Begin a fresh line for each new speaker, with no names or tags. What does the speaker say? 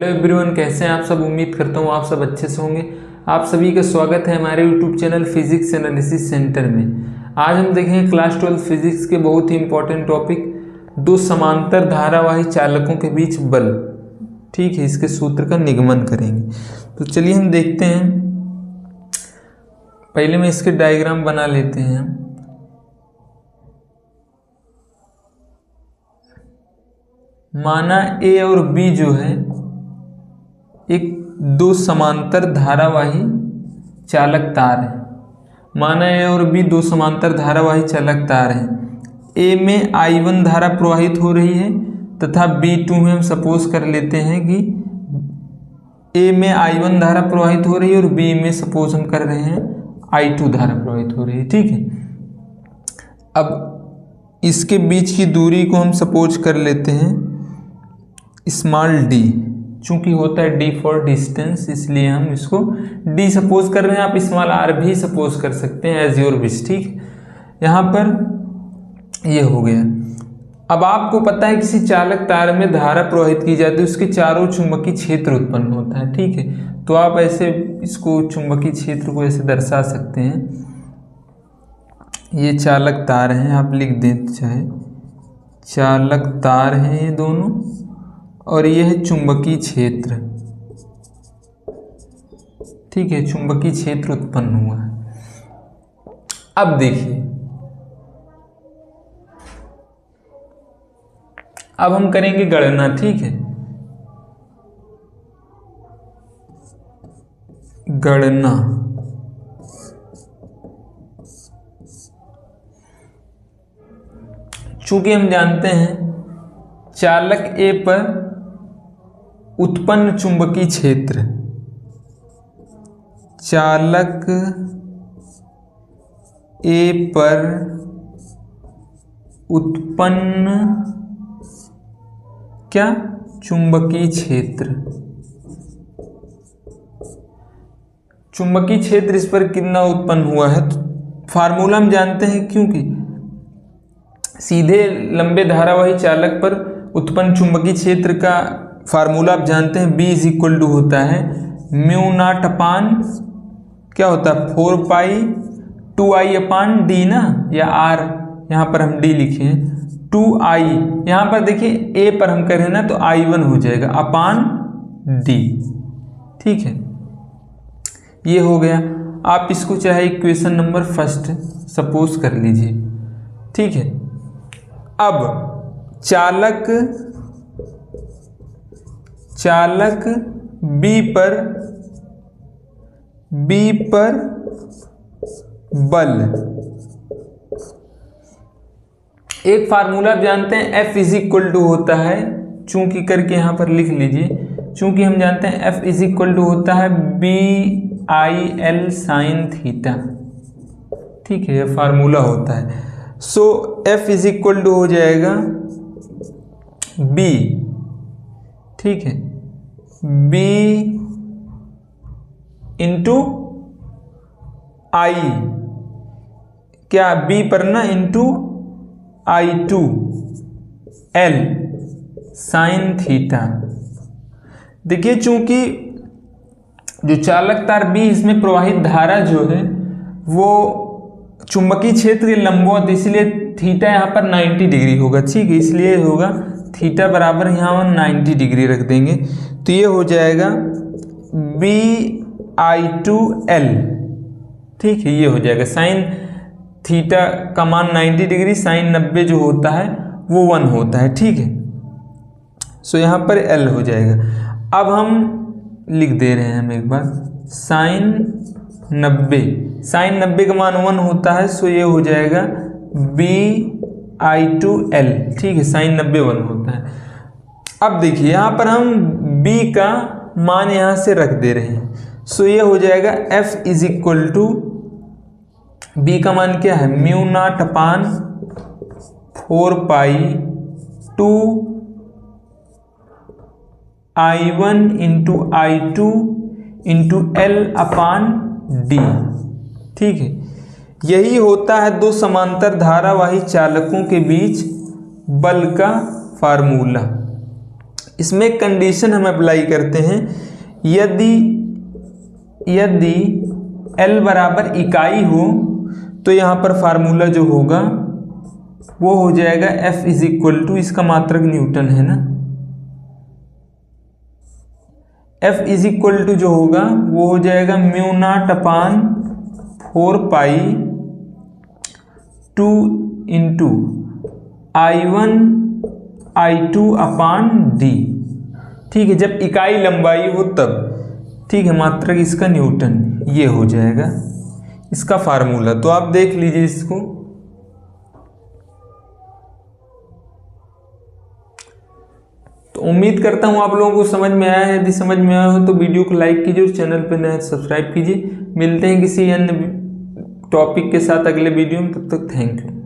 Hello everyone, कैसे हैं आप सब। उम्मीद करता हूँ आप सब अच्छे से होंगे। आप सभी का स्वागत है हमारे YouTube channel physics analysis centre में। आज हम देखेंगे क्लास 12 फिजिक्स के बहुत ही इंपॉर्टेंट टॉपिक, दो समांतर धारावाही चालकों के बीच बल। ठीक है, इसके सूत्र का निगमन करेंगे। तो चलिए हम देखते हैं। पहले में इसके डायग्राम बना लेते हैं। माना ए और बी जो है एक दो समांतर धारावाही चालक तार है। माना ए और बी दो समांतर धारावाही चालक तार हैं। ए में I1 धारा प्रवाहित हो रही है तथा B2 में हम सपोज कर लेते हैं कि ए में I1 धारा प्रवाहित हो रही है और बी में सपोज हम कर रहे हैं I2 धारा प्रवाहित हो रही है। ठीक है, अब इसके बीच की दूरी को हम सपोज कर लेते हैं स्मॉल d। चूंकि होता है d फॉर डिस्टेंस, इसलिए हम इसको d सपोज कर रहे हैं। आप स्मॉल r भी सपोज कर सकते हैं, एज योर विश। ठीक, यहाँ पर ये हो गया। अब आपको पता है किसी चालक तार में धारा प्रवाहित की जाती है, उसके चारों चुंबकीय क्षेत्र उत्पन्न होता है। ठीक है, तो आप ऐसे इसको चुंबकीय क्षेत्र को ऐसे दर्शा सकते हैं। ये चालक तार हैं, आप लिख दें चाहे चालक तार हैं ये दोनों, और ये है चुंबकीय क्षेत्र। ठीक है, चुंबकीय क्षेत्र उत्पन्न हुआ है। अब देखिए, अब हम करेंगे गणना। ठीक है, गणना। चूंकि हम जानते हैं चालक ए पर उत्पन्न चुंबकीय क्षेत्र, चालक ए पर उत्पन्न क्या चुंबकीय क्षेत्र, चुंबकीय क्षेत्र इस पर कितना उत्पन्न हुआ है। तो फार्मूला हम जानते हैं, क्योंकि सीधे लंबे धारावाही चालक पर उत्पन्न चुंबकीय क्षेत्र का फार्मूला आप जानते हैं, B इज इक्वल टू होता है म्यू नॉट अपान क्या होता है 4 पाई 2I अपान D ना, या R, यहाँ पर हम D लिखे हैं 2I। यहाँ पर देखिए A पर हम कर रहे हैं ना, तो I1 हो जाएगा अपान D। ठीक है, ये हो गया। आप इसको चाहे इक्वेशन नंबर फर्स्ट सपोज कर लीजिए। ठीक है, अब चालक B पर बल, एक फार्मूला आप जानते हैं F इज इक्वल टू होता है, चूंकि करके यहाँ पर लिख लीजिए। चूंकि हम जानते हैं F इज इक्वल टू होता है BIL साइन थीटा। ठीक है, यह फार्मूला होता है। सो F इज इक्वल टू हो जाएगा B। ठीक है, B इंटू I, क्या B पर ना into I2 L sine theta. देखिए, चूंकि जो चालक तार B, इसमें प्रवाहित धारा जो है वो चुंबकीय क्षेत्र के लंबवत, इसलिए थीटा यहाँ पर 90 डिग्री होगा। ठीक है, इसलिए होगा थीटा बराबर यहाँ हम 90 डिग्री रख देंगे, तो ये हो जाएगा BI2L। ठीक है, ये हो जाएगा साइन थीटा का मान 90 डिग्री, साइन 90 जो होता है वो 1 होता है। ठीक है, सो यहाँ पर L हो जाएगा। अब हम लिख दे रहे हैं हम एक बार साइन 90 का मान 1 होता है, सो ये हो जाएगा BI2L। ठीक है, साइन 90 1 होता है। अब देखिए, यहाँ पर हम B का मान यहाँ से रख दे रहे हैं, सो ये हो जाएगा F is equal to B का मान क्या है mu naught upon 4 pi 2I1 into I2 into L upon D। ठीक है, यही होता है दो समांतर धारावाही चालकों के बीच बल का फार्मूला। इसमें कंडीशन हम अप्लाई करते हैं, यदि L बराबर इकाई हो तो यहाँ पर फार्मूला जो होगा वो हो जाएगा F इज इक्वल टू, इसका मात्रक न्यूटन है ना, F इज इक्वल टू जो होगा वो हो जाएगा म्यू नॉट अपान 4 पाई 2 इंटू I1 I2 अपान D। ठीक है, जब इकाई लंबाई हो तब। ठीक है, मात्रक इसका न्यूटन, ये हो जाएगा इसका फार्मूला। तो आप देख लीजिए इसको। तो उम्मीद करता हूँ आप लोगों को समझ में आया है। यदि समझ में आया हो तो वीडियो को लाइक कीजिए और चैनल पर नए सब्सक्राइब कीजिए। मिलते हैं किसी अन्य टॉपिक के साथ अगले वीडियो में, तब तक थैंक यू।